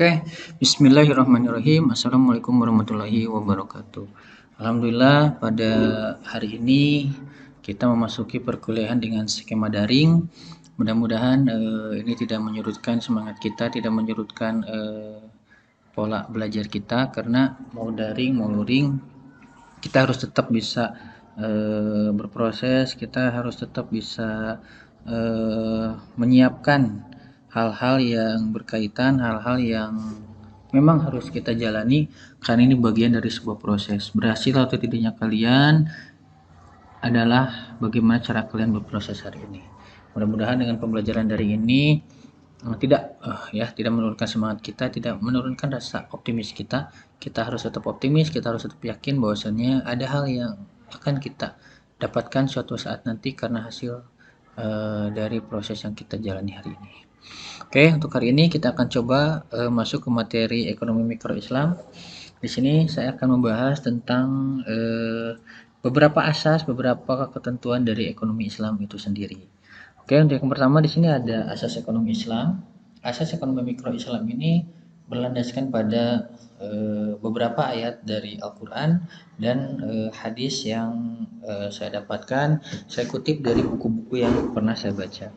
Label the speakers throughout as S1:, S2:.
S1: Oke, bismillahirrahmanirrahim. Assalamualaikum warahmatullahi wabarakatuh. Alhamdulillah pada hari ini kita memasuki perkuliahan dengan skema daring. Mudah-mudahan ini tidak menyurutkan semangat kita, tidak menyurutkan pola belajar kita, karena mau daring mau luring kita harus tetap bisa berproses, kita harus tetap bisa menyiapkan hal-hal yang berkaitan, hal-hal yang memang harus kita jalani, karena ini bagian dari sebuah proses. Berhasil atau tidaknya kalian adalah bagaimana cara kalian berproses hari ini. Mudah-mudahan dengan pembelajaran dari ini tidak menurunkan semangat kita, tidak menurunkan rasa optimis kita. Kita harus tetap optimis, kita harus tetap yakin bahwasannya ada hal yang akan kita dapatkan suatu saat nanti karena hasil dari proses yang kita jalani hari ini. Oke, untuk hari ini kita akan coba masuk ke materi ekonomi mikro Islam. Di sini saya akan membahas tentang beberapa asas, beberapa ketentuan dari ekonomi Islam itu sendiri. Oke, untuk yang pertama di sini ada asas ekonomi Islam. Asas ekonomi mikro Islam ini berlandaskan pada beberapa ayat dari Al-Quran dan hadis yang saya dapatkan, saya kutip dari buku-buku yang pernah saya baca.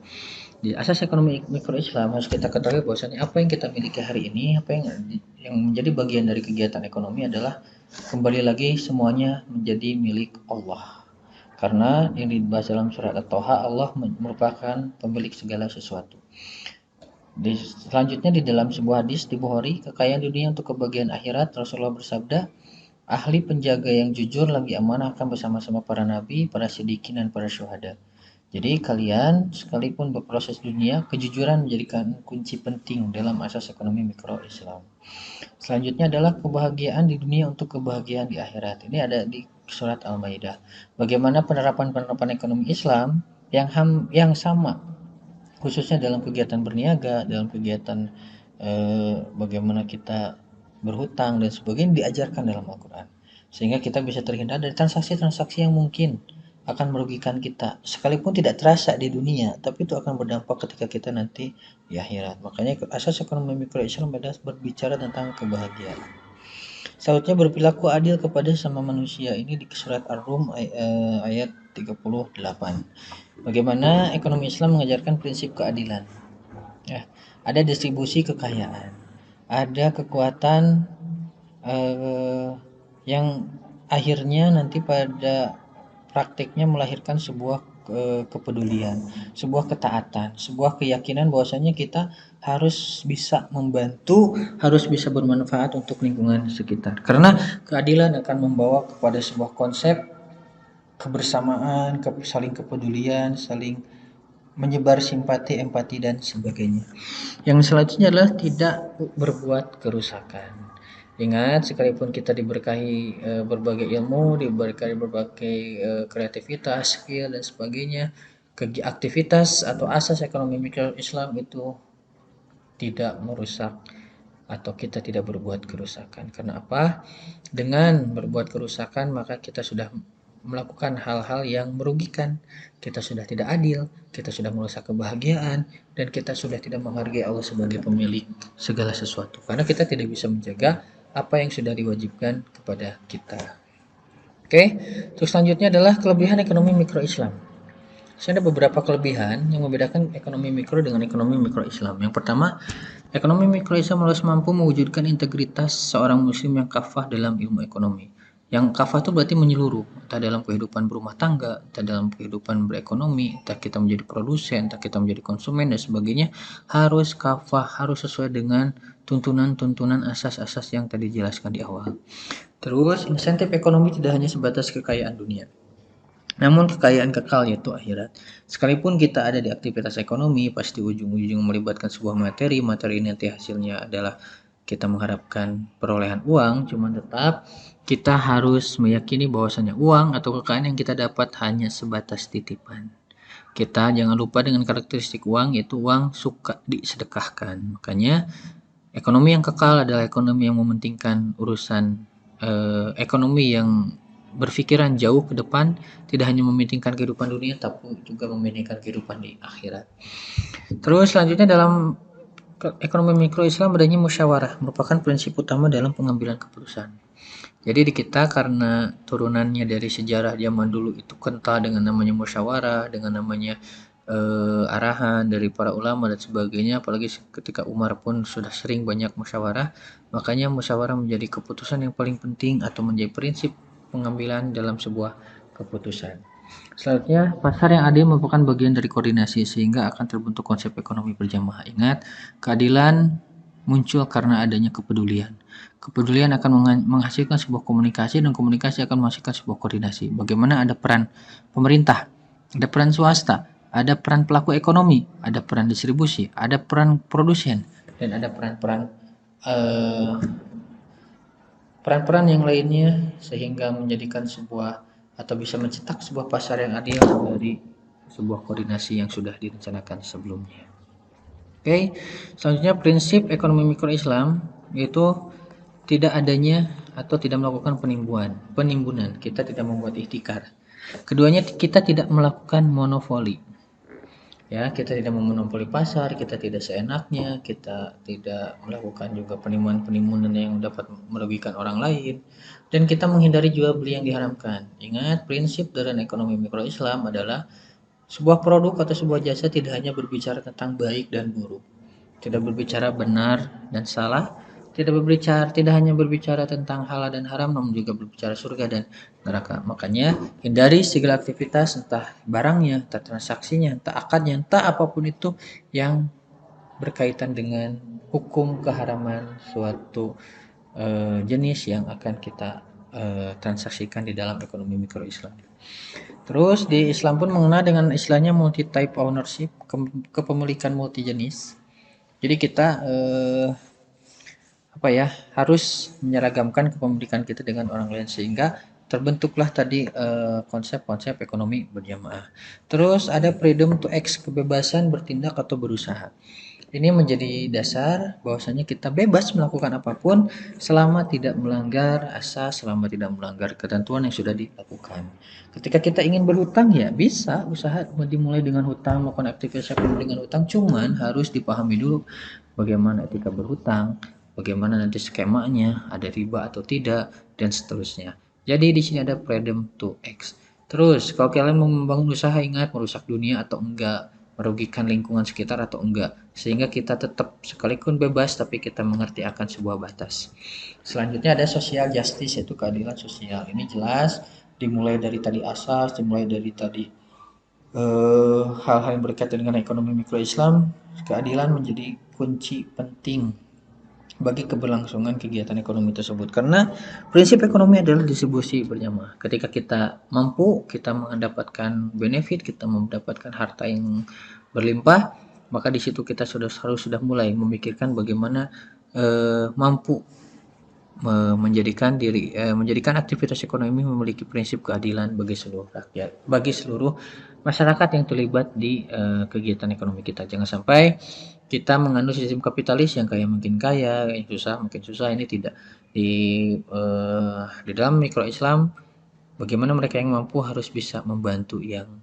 S1: Di asas ekonomi mikro Islam harus kita ketahui bahwasanya apa yang kita miliki hari ini, apa yang menjadi bagian dari kegiatan ekonomi adalah kembali lagi semuanya menjadi milik Allah. Karena yang dibahas dalam surat At-Toha, Allah merupakan pemilik segala sesuatu. Selanjutnya di dalam sebuah hadis di Bukhari, kekayaan dunia untuk kebahagiaan akhirat, Rasulullah bersabda, ahli penjaga yang jujur lagi amanah akan bersama-sama para nabi, para siddiqin dan para syuhada. Jadi kalian sekalipun berproses dunia, kejujuran menjadikan kunci penting dalam asas ekonomi mikro Islam. Selanjutnya adalah kebahagiaan di dunia untuk kebahagiaan di akhirat. Ini ada di surat Al-Maidah. Bagaimana penerapan ekonomi Islam yang sama, khususnya dalam kegiatan berniaga, dalam kegiatan bagaimana kita berhutang dan sebagainya diajarkan dalam Al-Quran. Sehingga kita bisa terhindar dari transaksi-transaksi yang mungkin akan merugikan kita, sekalipun tidak terasa di dunia, tapi itu akan berdampak ketika kita nanti di akhirat. Makanya asas ekonomi mikro Islam adalah berbicara tentang kebahagiaan. Selanjutnya berperilaku adil kepada sesama manusia. Ini di surat Ar-Rum ayat 38. Bagaimana ekonomi Islam mengajarkan prinsip keadilan. Ada distribusi kekayaan, ada kekuatan yang akhirnya nanti pada praktiknya melahirkan sebuah kepedulian, sebuah ketaatan, sebuah keyakinan bahwasanya kita harus bisa membantu, harus bisa bermanfaat untuk lingkungan sekitar. Karena keadilan akan membawa kepada sebuah konsep kebersamaan, saling kepedulian, saling menyebar simpati, empati dan sebagainya. Yang selanjutnya adalah tidak berbuat kerusakan. Ingat, sekalipun kita diberkahi berbagai ilmu, diberkahi berbagai kreativitas, skill dan sebagainya, aktivitas atau asas ekonomi mikro Islam itu tidak merusak atau kita tidak berbuat kerusakan. Karena apa? Dengan berbuat kerusakan maka kita sudah melakukan hal-hal yang merugikan, kita sudah tidak adil, kita sudah merusak kebahagiaan, dan kita sudah tidak menghargai Allah sebagai pemilik segala sesuatu, karena kita tidak bisa menjaga apa yang sudah diwajibkan kepada kita. Oke, terus selanjutnya adalah kelebihan ekonomi mikro Islam. Ada beberapa kelebihan yang membedakan ekonomi mikro dengan ekonomi mikro Islam. Yang pertama, ekonomi mikro Islam harus mampu mewujudkan integritas seorang muslim yang kafah dalam ilmu ekonomi. Yang kafah itu berarti menyeluruh, entah dalam kehidupan berumah tangga, entah dalam kehidupan berekonomi, entah kita menjadi produsen, entah kita menjadi konsumen dan sebagainya, harus kafah, harus sesuai dengan tuntunan-tuntunan asas-asas yang tadi dijelaskan di awal. Terus, insentif ekonomi tidak hanya sebatas kekayaan dunia, namun kekayaan kekal yaitu akhirat. Sekalipun kita ada di aktivitas ekonomi, pasti ujung-ujung melibatkan sebuah materi ini nanti hasilnya adalah kita mengharapkan perolehan uang, cuman tetap kita harus meyakini bahwasanya uang atau kekayaan yang kita dapat hanya sebatas titipan. Kita jangan lupa dengan karakteristik uang, yaitu uang suka disedekahkan. Makanya ekonomi yang kekal adalah ekonomi yang mementingkan urusan ekonomi yang berpikiran jauh ke depan, tidak hanya mementingkan kehidupan dunia tapi juga mementingkan kehidupan di akhirat. Terus selanjutnya dalam ekonomi mikro Islam adanya musyawarah merupakan prinsip utama dalam pengambilan keputusan. Jadi di kita karena turunannya dari sejarah zaman dulu itu kental dengan namanya musyawarah, dengan namanya arahan dari para ulama dan sebagainya, apalagi ketika Umar pun sudah sering banyak musyawarah, makanya musyawarah menjadi keputusan yang paling penting atau menjadi prinsip pengambilan dalam sebuah keputusan. Selanjutnya, pasar yang adil merupakan bagian dari koordinasi sehingga akan terbentuk konsep ekonomi berjamaah. Ingat, keadilan muncul karena adanya kepedulian. Kepedulian akan menghasilkan sebuah komunikasi dan komunikasi akan menghasilkan sebuah koordinasi. Bagaimana ada peran pemerintah, ada peran swasta, ada peran pelaku ekonomi, ada peran distribusi, ada peran produsen, dan ada peran-peran yang lainnya sehingga menjadikan sebuah atau bisa mencetak sebuah pasar yang adil dari sebuah koordinasi yang sudah direncanakan sebelumnya. Oke, selanjutnya prinsip ekonomi mikro Islam yaitu tidak adanya atau tidak melakukan penimbunan. Kita tidak membuat ihtikar. Keduanya kita tidak melakukan monopoli. Ya, kita tidak memonopoli pasar, kita tidak seenaknya, kita tidak melakukan juga penimbunan yang dapat merugikan orang lain, dan kita menghindari jual beli yang diharamkan. Ingat, prinsip dalam ekonomi mikro Islam adalah sebuah produk atau sebuah jasa tidak hanya berbicara tentang baik dan buruk, tidak berbicara benar dan salah, tidak hanya berbicara tentang halal dan haram, namun juga berbicara surga dan neraka. Makanya hindari segala aktivitas, entah barangnya, entah transaksinya, entah akadnya, entah apapun itu yang berkaitan dengan hukum keharaman suatu jenis yang akan kita transaksikan di dalam ekonomi mikro Islam. Terus di Islam pun mengenal dengan istilahnya multi type ownership, kepemilikan multi jenis. Jadi kita harus menyeragamkan kepemilikan kita dengan orang lain sehingga terbentuklah tadi konsep-konsep ekonomi berjamaah. Terus ada freedom to act, kebebasan bertindak atau berusaha. Ini menjadi dasar bahwasanya kita bebas melakukan apapun selama tidak melanggar asas, selama tidak melanggar ketentuan yang sudah dilakukan. Ketika kita ingin berhutang ya bisa usaha dimulai dengan hutang, melakukan aktivitas ekonomi dengan hutang, cuman harus dipahami dulu bagaimana etika berhutang, bagaimana nanti skemanya, ada riba atau tidak, dan seterusnya. Jadi di sini ada freedom to act. Terus kalau kalian mau membangun usaha, ingat merusak dunia atau enggak, merugikan lingkungan sekitar atau enggak, sehingga kita tetap sekalipun bebas tapi kita mengerti akan sebuah batas. Selanjutnya ada social justice, yaitu keadilan sosial. Ini jelas dimulai dari tadi asas, dimulai dari tadi hal-hal yang berkaitan dengan ekonomi mikro Islam. Keadilan menjadi kunci penting bagi keberlangsungan kegiatan ekonomi tersebut, karena prinsip ekonomi adalah distribusi berjamaah. Ketika kita mampu, kita mendapatkan benefit, kita mendapatkan harta yang berlimpah, maka di situ kita harus mulai memikirkan bagaimana mampu menjadikan aktivitas ekonomi memiliki prinsip keadilan bagi seluruh rakyat, bagi seluruh masyarakat yang terlibat di kegiatan ekonomi kita. Jangan sampai kita menganut sistem kapitalis yang kaya makin kaya, yang susah makin susah. Ini tidak di dalam mikro Islam. Bagaimana mereka yang mampu harus bisa membantu yang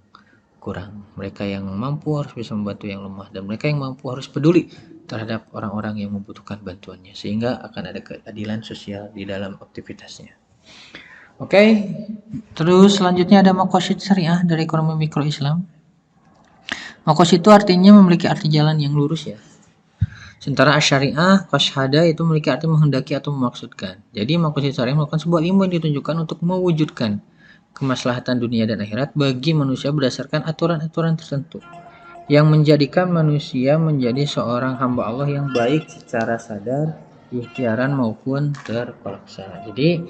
S1: kurang, mereka yang mampu harus bisa membantu yang lemah, dan mereka yang mampu harus peduli terhadap orang-orang yang membutuhkan bantuannya, sehingga akan ada keadilan sosial di dalam aktivitasnya. Oke, terus selanjutnya ada maqasid syariah dari ekonomi mikro Islam. Maqasid itu artinya memiliki arti jalan yang lurus ya. Sementara syariah, qasyhada itu memiliki arti menghendaki atau memaksudkan. Jadi maqasid syariah merupakan sebuah ilmu yang ditunjukkan untuk mewujudkan kemaslahatan dunia dan akhirat bagi manusia berdasarkan aturan-aturan tertentu yang menjadikan manusia menjadi seorang hamba Allah yang baik secara sadar, ikhtiaran maupun terpaksa. Jadi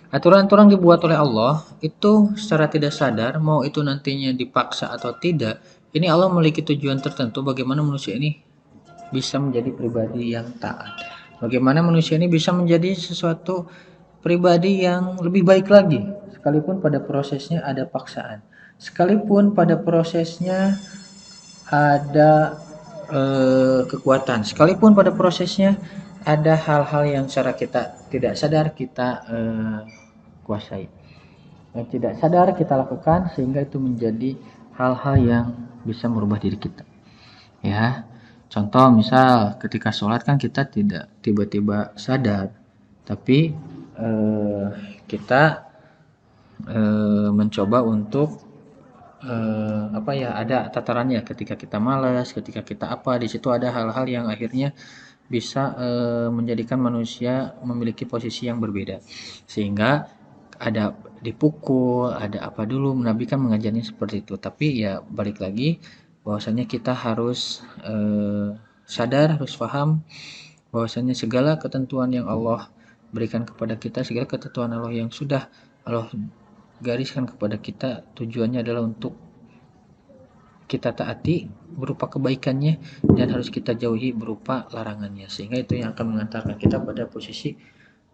S1: aturan-aturan dibuat oleh Allah itu secara tidak sadar, mau itu nantinya dipaksa atau tidak, ini Allah memiliki tujuan tertentu bagaimana manusia ini bisa menjadi pribadi yang taat, bagaimana manusia ini bisa menjadi sesuatu pribadi yang lebih baik lagi, sekalipun pada prosesnya ada paksaan, sekalipun pada prosesnya ada kekuatan, sekalipun pada prosesnya ada hal-hal yang secara kita tidak sadar kita kuasai, yang tidak sadar kita lakukan, sehingga itu menjadi hal-hal yang bisa merubah diri kita. Ya, Contoh misal ketika sholat kan kita tidak tiba-tiba sadar, tapi eh, kita mencoba untuk apa ya, ada tatarannya ketika kita malas, ketika kita apa, di situ ada hal-hal yang akhirnya bisa menjadikan manusia memiliki posisi yang berbeda, sehingga ada dipukul, ada apa dulu, Nabi kan mengajarnya seperti itu. Tapi ya balik lagi bahwasanya kita harus sadar, harus paham bahwasanya segala ketentuan yang Allah berikan kepada kita, segala ketentuan Allah yang sudah Allah gariskan kepada kita, tujuannya adalah untuk kita taati berupa kebaikannya dan harus kita jauhi berupa larangannya, sehingga itu yang akan mengantarkan kita pada posisi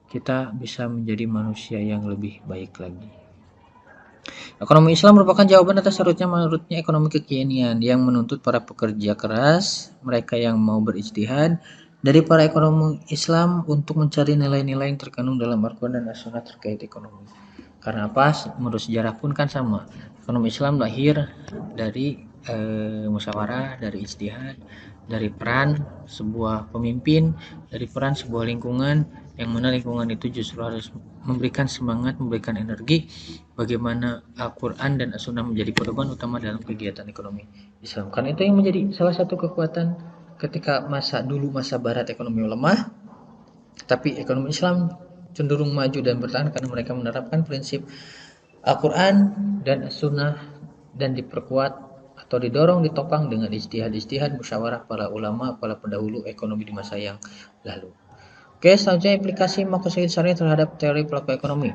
S1: kita bisa menjadi manusia yang lebih baik lagi. Ekonomi Islam merupakan jawaban atas menurutnya ekonomi kekinian yang menuntut para pekerja keras, mereka yang mau berijtihad, dari para ekonomi Islam untuk mencari nilai-nilai yang terkandung dalam Al-Quran dan As-Sunnah terkait ekonomi. Karena apa? Menurut sejarah pun kan sama. Ekonomi Islam lahir dari musyawarah, dari ijtihad, dari peran sebuah pemimpin, dari peran sebuah lingkungan, yang mana lingkungan itu justru harus memberikan semangat, memberikan energi bagaimana Al-Quran dan As-Sunnah menjadi pedoman utama dalam kegiatan ekonomi Islam. Karena itu yang menjadi salah satu kekuatan ketika masa dulu, masa barat ekonomi lemah, tapi ekonomi Islam cenderung maju dan bertahan karena mereka menerapkan prinsip Al-Quran dan As-Sunnah dan diperkuat atau didorong, ditopang dengan ijtihad musyawarah para ulama, para pendahulu ekonomi di masa yang lalu. Oke, selanjutnya aplikasi Makosyid Syariah terhadap teori pelaku ekonomi.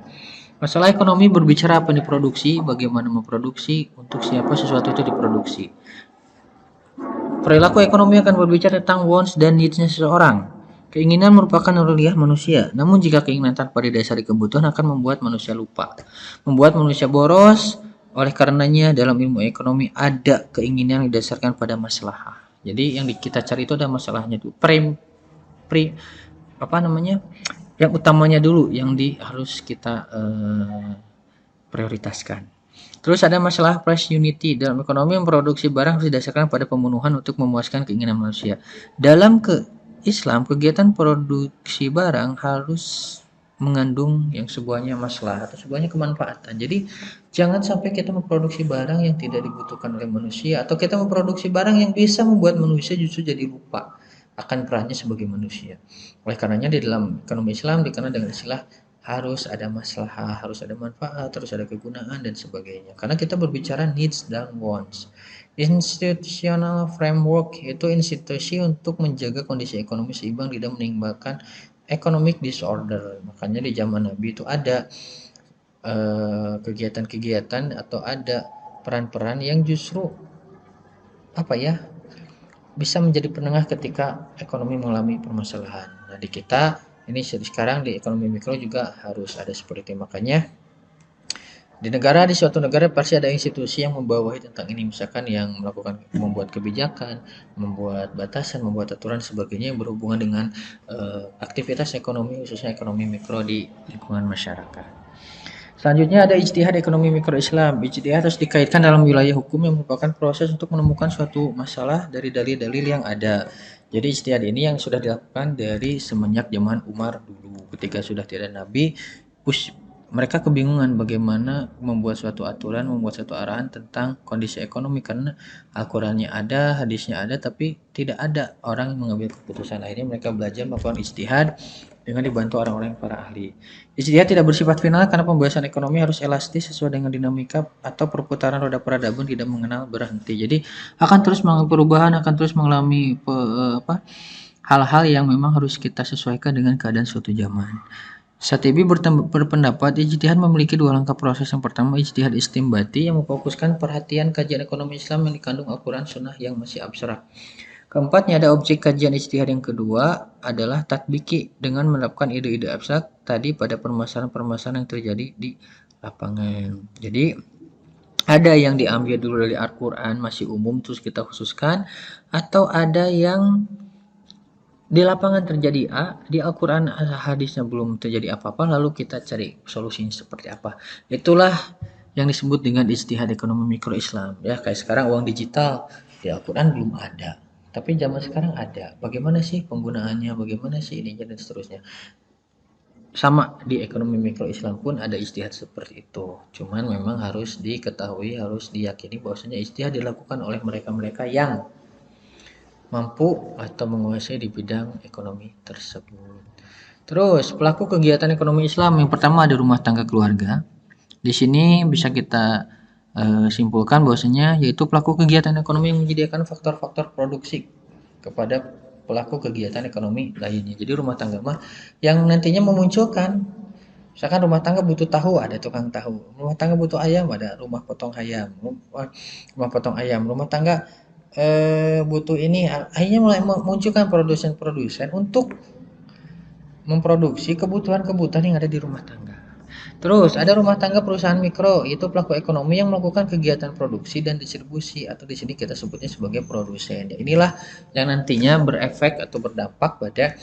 S1: Masalah ekonomi berbicara apa diproduksi, bagaimana memproduksi, untuk siapa sesuatu itu diproduksi. Perilaku ekonomi akan berbicara tentang wants dan needs-nya seseorang. Keinginan merupakan naluriah manusia, namun jika keinginan tanpa didasari kebutuhan akan membuat manusia lupa, membuat manusia boros. Oleh karenanya dalam ilmu ekonomi ada keinginan yang didasarkan pada masalah. Jadi yang kita cari itu ada masalahnya dulu. Yang utamanya dulu yang harus kita prioritaskan. Terus ada masalah price unity. Dalam ekonomi memproduksi barang harus didasarkan pada pembunuhan untuk memuaskan keinginan manusia. Dalam Islam, kegiatan produksi barang harus mengandung yang sebuahnya masalah atau sebuahnya kemanfaatan. Jadi jangan sampai kita memproduksi barang yang tidak dibutuhkan oleh manusia, atau kita memproduksi barang yang bisa membuat manusia justru jadi lupa akan perannya sebagai manusia. Oleh karenanya di dalam ekonomi Islam dikenal dengan istilah harus ada masalah, harus ada manfaat, harus ada kegunaan dan sebagainya. Karena kita berbicara needs dan wants. Institutional framework itu institusi untuk menjaga kondisi ekonomi seimbang tidak menimbulkan economic disorder. Makanya di zaman Nabi itu ada kegiatan-kegiatan atau ada peran-peran yang justru bisa menjadi penengah ketika ekonomi mengalami permasalahan. Nah, di kita ini sekarang di ekonomi mikro juga harus ada seperti itu. Makanya di suatu negara pasti ada institusi yang membawahi tentang ini, misalkan yang membuat kebijakan, membuat batasan, membuat aturan sebagainya yang berhubungan dengan aktivitas ekonomi, khususnya ekonomi mikro di lingkungan masyarakat. Selanjutnya ada ijtihad ekonomi mikro Islam. Ijtihad harus dikaitkan dalam wilayah hukum yang merupakan proses untuk menemukan suatu masalah dari dalil-dalil yang ada. Jadi ijtihad ini yang sudah dilakukan dari semenjak zaman Umar dulu. Ketika sudah tidak Nabi, mereka kebingungan bagaimana membuat suatu aturan, membuat suatu arahan tentang kondisi ekonomi, karena Al-Qur'annya ada, hadisnya ada, tapi tidak ada orang yang mengambil keputusan. Akhirnya mereka belajar melakukan ijtihad dengan dibantu orang-orang para ahli. Ijtihad tidak bersifat final karena pembahasan ekonomi harus elastis sesuai dengan dinamika atau perputaran roda peradaban tidak mengenal berhenti. Jadi akan terus mengalami perubahan, akan terus mengalami hal-hal yang memang harus kita sesuaikan dengan keadaan suatu zaman. Satibi berpendapat ijtihad memiliki dua langkah proses. Yang pertama ijtihad istimbati yang memfokuskan perhatian kajian ekonomi Islam yang dikandung Al-Quran Sunnah yang masih abstrak. Keempatnya ada objek kajian ijtihad yang kedua adalah tatbiki dengan menerapkan ide-ide abstrak tadi pada permasalahan-permasalahan yang terjadi di lapangan. Jadi ada yang diambil dulu dari Al-Quran masih umum terus kita khususkan, atau ada yang di lapangan terjadi A, di Al-Quran hadisnya belum terjadi apa-apa, lalu kita cari solusinya seperti apa. Itulah yang disebut dengan ijtihad ekonomi mikro Islam. Ya, kayak sekarang uang digital di Al-Quran belum ada. Tapi zaman sekarang ada. Bagaimana sih penggunaannya, bagaimana sih ininya dan seterusnya. Sama di ekonomi mikro Islam pun ada ijtihad seperti itu. Cuman memang harus diketahui, harus diyakini bahwasanya ijtihad dilakukan oleh mereka-mereka yang mampu atau menguasai di bidang ekonomi tersebut. Terus, pelaku kegiatan ekonomi Islam yang pertama ada rumah tangga keluarga. Di sini bisa kita simpulkan bahwasanya yaitu pelaku kegiatan ekonomi yang menyediakan faktor-faktor produksi kepada pelaku kegiatan ekonomi lainnya. Jadi rumah tangga mah yang nantinya memunculkan, misalkan rumah tangga butuh tahu, ada tukang tahu. Rumah tangga butuh ayam, ada rumah potong ayam. Rumah potong ayam. Rumah tangga butuh ini, akhirnya mulai memunculkan produsen-produsen untuk memproduksi kebutuhan-kebutuhan yang ada di rumah tangga. Terus ada rumah tangga perusahaan mikro, itu pelaku ekonomi yang melakukan kegiatan produksi dan distribusi atau di sini kita sebutnya sebagai produsen. Ya, inilah yang nantinya berefek atau berdampak pada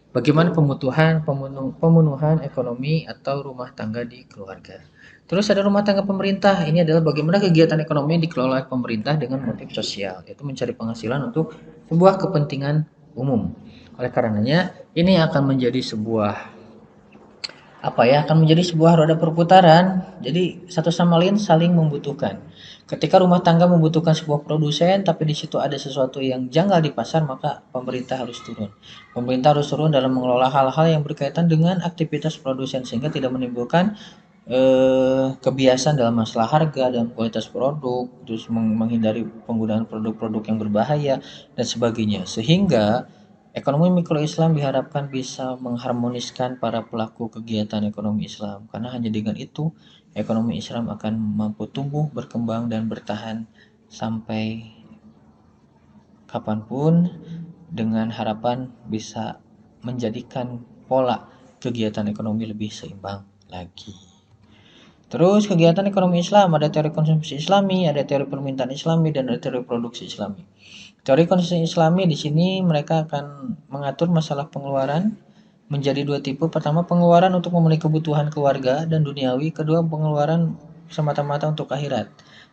S1: bagaimana pemenuhan ekonomi atau rumah tangga di keluarga. Terus ada rumah tangga pemerintah. Ini adalah bagaimana kegiatan ekonomi yang dikelola oleh pemerintah dengan motif sosial, yaitu mencari penghasilan untuk sebuah kepentingan umum. Oleh karenanya, ini akan menjadi sebuah akan menjadi sebuah roda perputaran. Jadi satu sama lain saling membutuhkan. Ketika rumah tangga membutuhkan sebuah produsen, tapi di situ ada sesuatu yang janggal di pasar, maka pemerintah harus turun. Pemerintah harus turun dalam mengelola hal-hal yang berkaitan dengan aktivitas produsen sehingga tidak menimbulkan kebiasaan dalam masalah harga dan kualitas produk, terus menghindari penggunaan produk-produk yang berbahaya dan sebagainya. Sehingga ekonomi mikro Islam diharapkan bisa mengharmoniskan para pelaku kegiatan ekonomi Islam, karena hanya dengan itu ekonomi Islam akan mampu tumbuh, berkembang, dan bertahan sampai kapanpun dengan harapan bisa menjadikan pola kegiatan ekonomi lebih seimbang lagi. Terus kegiatan ekonomi Islam ada teori konsumsi Islami, ada teori permintaan Islami, dan ada teori produksi Islami. Teori konsumsi Islami di sini mereka akan mengatur masalah pengeluaran menjadi dua tipe. Pertama, pengeluaran untuk memenuhi kebutuhan keluarga dan duniawi. Kedua, pengeluaran semata-mata untuk akhirat.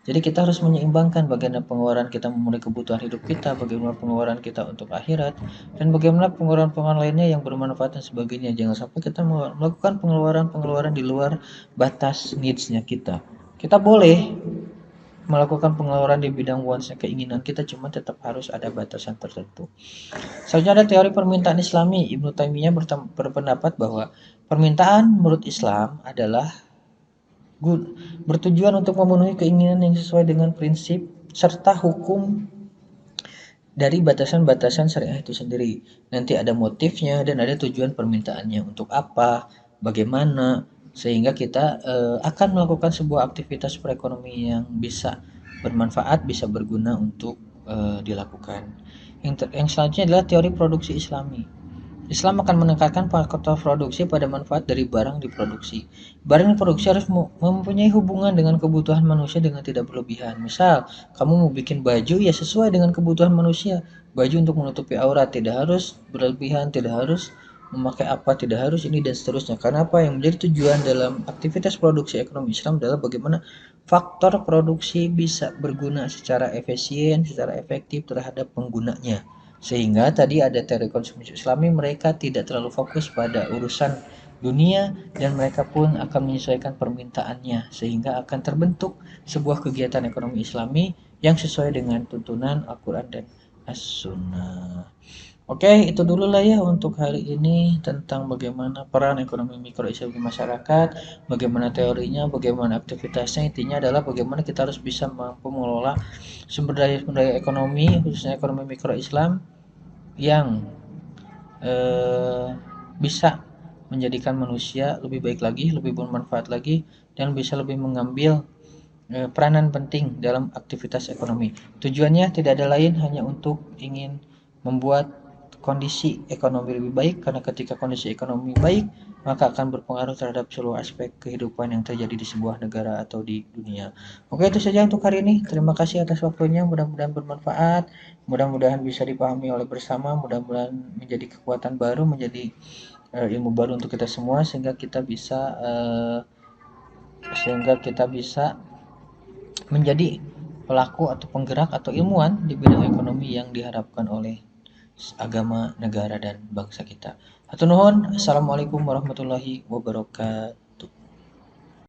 S1: Jadi kita harus menyeimbangkan bagaimana pengeluaran kita memenuhi kebutuhan hidup kita, bagaimana pengeluaran kita untuk akhirat, dan bagaimana pengeluaran-pengeluaran lainnya yang bermanfaat dan sebagainya. Jangan sampai kita melakukan pengeluaran-pengeluaran di luar batas needs-nya kita. Kita boleh melakukan pengeluaran di bidang wants keinginan kita, cuma tetap harus ada batasan tertentu. Selanjutnya ada teori permintaan Islami. Ibnu Taimiyah berpendapat bahwa permintaan menurut Islam adalah bertujuan untuk memenuhi keinginan yang sesuai dengan prinsip serta hukum dari batasan-batasan syariah itu sendiri. Nanti ada motifnya dan ada tujuan permintaannya untuk apa, bagaimana, sehingga kita akan melakukan sebuah aktivitas perekonomian yang bisa bermanfaat, bisa berguna untuk dilakukan. Yang selanjutnya adalah teori produksi Islami. Islam akan menekankan faktor produksi pada manfaat dari barang diproduksi. Barang diproduksi harus mempunyai hubungan dengan kebutuhan manusia dengan tidak berlebihan. Misal, kamu mau bikin baju ya sesuai dengan kebutuhan manusia. Baju untuk menutupi aurat tidak harus berlebihan, tidak harus memakai apa, tidak harus ini dan seterusnya. Karena apa yang menjadi tujuan dalam aktivitas produksi ekonomi Islam adalah bagaimana faktor produksi bisa berguna secara efisien, secara efektif terhadap penggunanya. Sehingga tadi ada teori konsumsi Islami, mereka tidak terlalu fokus pada urusan dunia dan mereka pun akan menyesuaikan permintaannya sehingga akan terbentuk sebuah kegiatan ekonomi Islami yang sesuai dengan tuntunan Al-Quran dan As-Sunnah. Oke, itu dulu lah ya untuk hari ini tentang bagaimana peran ekonomi mikro Islam di masyarakat, bagaimana teorinya, bagaimana aktivitasnya. Intinya adalah bagaimana kita harus bisa mampu mengelola sumber daya ekonomi, khususnya ekonomi mikro Islam yang bisa menjadikan manusia lebih baik lagi, lebih bermanfaat lagi, dan bisa lebih mengambil peranan penting dalam aktivitas ekonomi. Tujuannya tidak ada lain hanya untuk ingin membuat kondisi ekonomi lebih baik, karena ketika kondisi ekonomi baik maka akan berpengaruh terhadap seluruh aspek kehidupan yang terjadi di sebuah negara atau di dunia. Oke, itu saja untuk hari ini. Terima kasih atas waktunya, mudah-mudahan bermanfaat, mudah-mudahan bisa dipahami oleh bersama, mudah-mudahan menjadi kekuatan baru, menjadi ilmu baru untuk kita semua sehingga kita bisa menjadi pelaku atau penggerak atau ilmuwan di bidang ekonomi yang diharapkan oleh agama, negara, dan bangsa kita. Hatur nuhun. Assalamualaikum warahmatullahi wabarakatuh.